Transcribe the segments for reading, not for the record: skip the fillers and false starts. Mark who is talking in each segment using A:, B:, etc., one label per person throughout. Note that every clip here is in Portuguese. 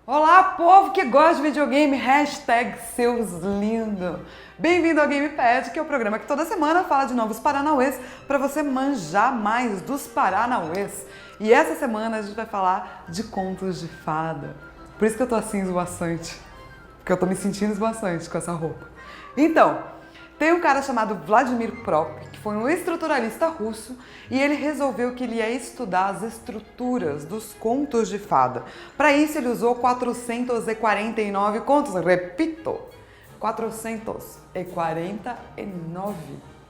A: Olá, povo que gosta de videogame, hashtag seus lindos. Bem-vindo ao GamePad, que é o programa que toda semana fala de novos paranauês para você manjar mais dos paranauês. E essa semana a gente vai falar de contos de fada. Por isso que eu tô assim esvoaçante, porque eu tô me sentindo esvoaçante com essa roupa. Então, tem um cara chamado Vladimir Prop, que foi um estruturalista russo, e ele resolveu que ele ia estudar as estruturas dos contos de fada. Para isso ele usou 449 contos, repito, 449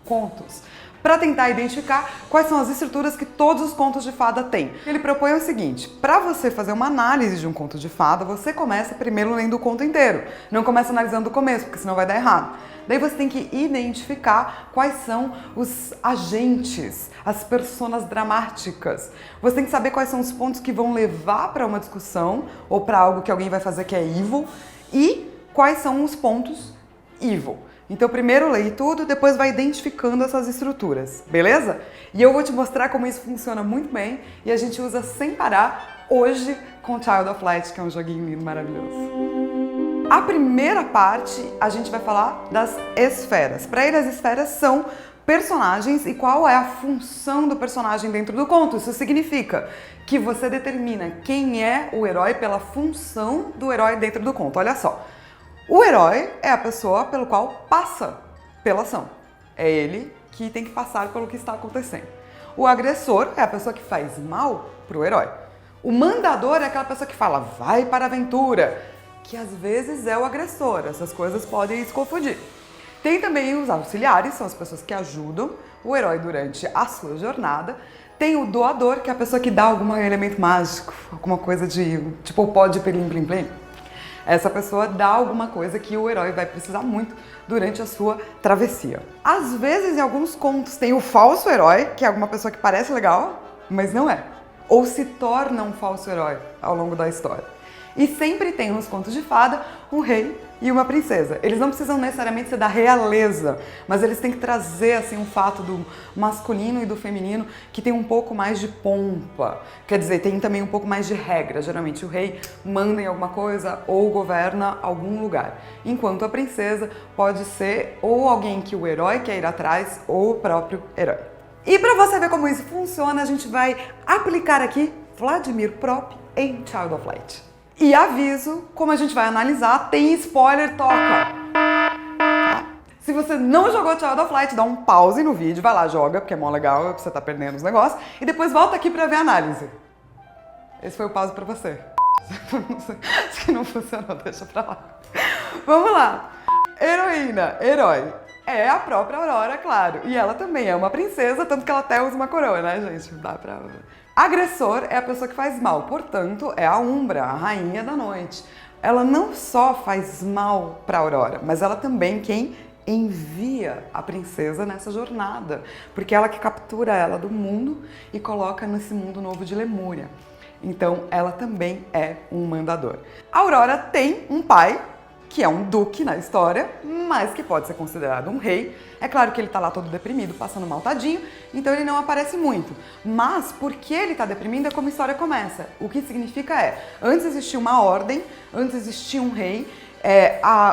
A: contos, para tentar identificar quais são as estruturas que todos os contos de fada têm. Ele propõe o seguinte: para você fazer uma análise de um conto de fada, você começa primeiro lendo o conto inteiro, não começa analisando o começo, porque senão vai dar errado. Daí você tem que identificar quais são os agentes, as personas dramáticas. Você tem que saber quais são os pontos que vão levar para uma discussão ou para algo que alguém vai fazer que é evil e quais são os pontos evil. Então primeiro leia tudo, depois vai identificando essas estruturas, beleza? E eu vou te mostrar como isso funciona muito bem e a gente usa sem parar hoje com Child of Light, que é um joguinho lindo, maravilhoso. A primeira parte, a gente vai falar das esferas. Para ele, as esferas são personagens e qual é a função do personagem dentro do conto. Isso significa que você determina quem é o herói pela função do herói dentro do conto. Olha só, o herói é a pessoa pelo qual passa pela ação. É ele que tem que passar pelo que está acontecendo. O agressor é a pessoa que faz mal para o herói. O mandador é aquela pessoa que fala, vai para a aventura, que às vezes é o agressor. Essas coisas podem se confundir. Tem também os auxiliares, são as pessoas que ajudam o herói durante a sua jornada. Tem o doador, que é a pessoa que dá algum elemento mágico, alguma coisa de, tipo o pó de pelim plim plim. Essa pessoa dá alguma coisa que o herói vai precisar muito durante a sua travessia. Às vezes, em alguns contos, tem o falso herói, que é alguma pessoa que parece legal, mas não é. Ou se torna um falso herói ao longo da história. E sempre tem nos contos de fada um rei e uma princesa. Eles não precisam necessariamente ser da realeza, mas eles têm que trazer assim um fato do masculino e do feminino que tem um pouco mais de pompa. Quer dizer, tem também um pouco mais de regra. Geralmente o rei manda em alguma coisa ou governa algum lugar, enquanto a princesa pode ser ou alguém que o herói quer ir atrás ou o próprio herói. E para você ver como isso funciona, a gente vai aplicar aqui Vladimir Prop em Child of Light. E aviso, como a gente vai analisar, tem spoiler, toca! Se você não jogou Child of Light, dá um pause no vídeo, vai lá, joga, porque é mó legal, você tá perdendo os negócios, e depois volta aqui pra ver a análise. Esse foi o pause pra você. Se não funcionou, deixa pra lá. Vamos lá. Heroína, herói. É a própria Aurora, claro. E ela também é uma princesa, tanto que ela até usa uma coroa, né, gente? Dá pra... Agressor é a pessoa que faz mal, portanto, é a Umbra, a rainha da noite. Ela não só faz mal para Aurora, mas ela também quem envia a princesa nessa jornada, porque ela que captura ela do mundo e coloca nesse mundo novo de Lemúria. Então, ela também é um mandador. A Aurora tem um pai, que é um duque na história, mas que pode ser considerado um rei. É claro que ele tá lá todo deprimido, passando mal tadinho, então ele não aparece muito. Mas porque ele tá deprimido é como a história começa. O que significa é, antes existia uma ordem, antes existia um rei,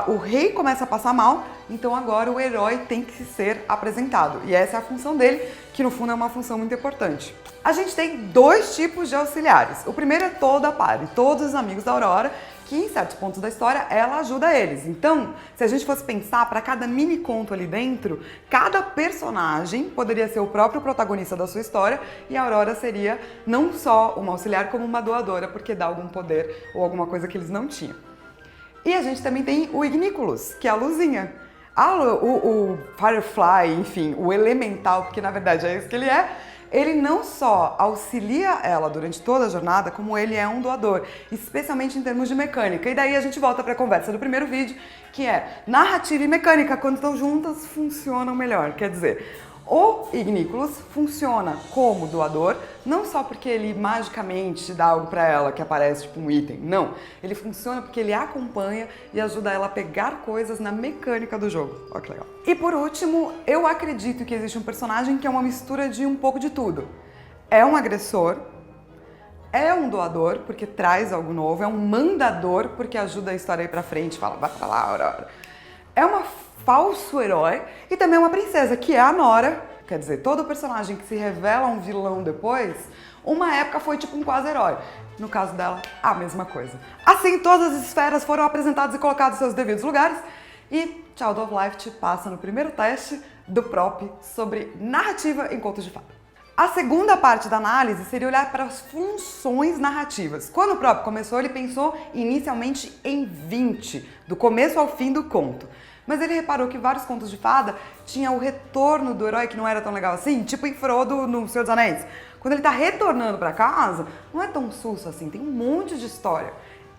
A: o rei começa a passar mal, então agora o herói tem que ser apresentado. E essa é a função dele, que no fundo é uma função muito importante. A gente tem dois tipos de auxiliares. O primeiro é toda a party, todos os amigos da Aurora, que em certos pontos da história ela ajuda eles. Então, se a gente fosse pensar para cada mini conto ali dentro, cada personagem poderia ser o próprio protagonista da sua história e a Aurora seria não só uma auxiliar como uma doadora, porque dá algum poder ou alguma coisa que eles não tinham. E a gente também tem o Ignículos, que é a luzinha. O Firefly, enfim, o elemental, porque na verdade é isso que ele é. Ele não só auxilia ela durante toda a jornada, como ele é um doador, especialmente em termos de mecânica. E daí a gente volta para a conversa do primeiro vídeo, que é narrativa e mecânica, quando estão juntas, funcionam melhor. Quer dizer, o Ignículos funciona como doador, não só porque ele magicamente te dá algo para ela que aparece tipo um item, não. Ele funciona porque ele acompanha e ajuda ela a pegar coisas na mecânica do jogo. Olha que legal. E por último, eu acredito que existe um personagem que é uma mistura de um pouco de tudo. É um agressor, é um doador, porque traz algo novo, é um mandador, porque ajuda a história a ir pra frente, fala, vai pra lá, Aurora. É um falso herói e também uma princesa, que é a Nora. Quer dizer, todo personagem que se revela um vilão depois, uma época foi tipo um quase herói. No caso dela, a mesma coisa. Assim, todas as esferas foram apresentadas e colocadas em seus devidos lugares e Child of Light passa no primeiro teste do Prop sobre narrativa em contos de fada. A segunda parte da análise seria olhar para as funções narrativas. Quando o Prop começou, ele pensou inicialmente em 20, do começo ao fim do conto. Mas ele reparou que vários contos de fada tinham o retorno do herói que não era tão legal assim, tipo em Frodo no Senhor dos Anéis. Quando ele tá retornando para casa, não é tão susto assim, tem um monte de história.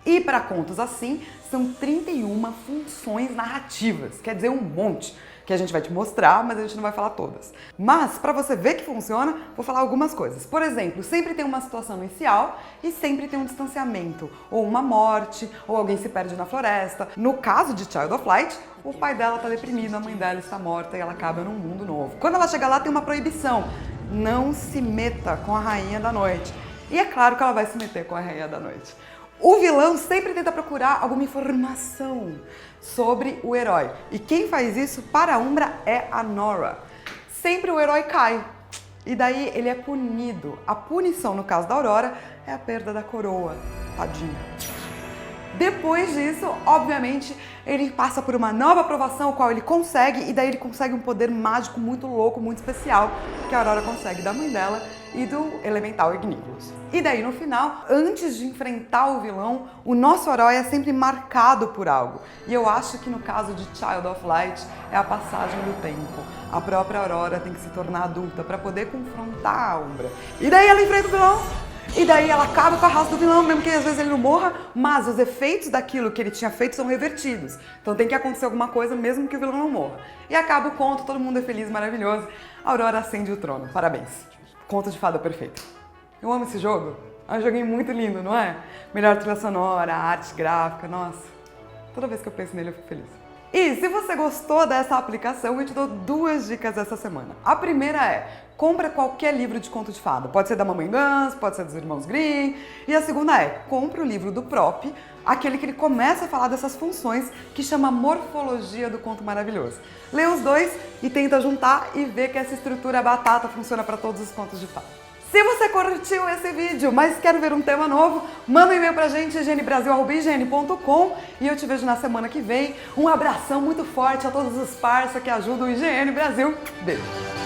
A: E para contos assim, são 31 funções narrativas, quer dizer, um monte, que a gente vai te mostrar, mas a gente não vai falar todas. Mas, para você ver que funciona, vou falar algumas coisas. Por exemplo, sempre tem uma situação inicial e sempre tem um distanciamento, ou uma morte, ou alguém se perde na floresta. No caso de Child of Light, o pai dela tá deprimido, a mãe dela está morta e ela acaba num mundo novo. Quando ela chega lá, tem uma proibição. Não se meta com a Rainha da Noite. E é claro que ela vai se meter com a Rainha da Noite. O vilão sempre tenta procurar alguma informação sobre o herói. E quem faz isso para a Umbra é a Nora. Sempre o herói cai. E daí ele é punido. A punição, no caso da Aurora, é a perda da coroa. Tadinho. Depois disso, obviamente, ele passa por uma nova aprovação, o qual ele consegue, e daí ele consegue um poder mágico muito louco, muito especial, que a Aurora consegue da mãe dela e do elemental Ignívoros. E daí, no final, antes de enfrentar o vilão, o nosso herói é sempre marcado por algo. E eu acho que no caso de Child of Light, é a passagem do tempo. A própria Aurora tem que se tornar adulta para poder confrontar a Umbra. E daí ela enfrenta o vilão. E daí ela acaba com a raça do vilão, mesmo que às vezes ele não morra, mas os efeitos daquilo que ele tinha feito são revertidos. Então tem que acontecer alguma coisa mesmo que o vilão não morra. E acaba o conto, todo mundo é feliz, maravilhoso. A Aurora acende o trono. Parabéns. Conto de fada perfeito. Eu amo esse jogo. É um joguinho muito lindo, não é? Melhor trilha sonora, arte gráfica, nossa. Toda vez que eu penso nele eu fico feliz. E se você gostou dessa aplicação, eu te dou 2 dicas essa semana. A primeira é, compra qualquer livro de conto de fada. Pode ser da Mamãe Gans, pode ser dos Irmãos Grimm. E a segunda é, compra o livro do Prop, aquele que ele começa a falar dessas funções, que chama Morfologia do Conto Maravilhoso. Lê os 2 e tenta juntar e ver que essa estrutura batata funciona para todos os contos de fada. Se você curtiu esse vídeo, mas quer ver um tema novo, manda um e-mail pra gente, higienebrasil@higiene.com, e eu te vejo na semana que vem. Um abração muito forte a todos os parça que ajudam o Higiene Brasil. Beijo!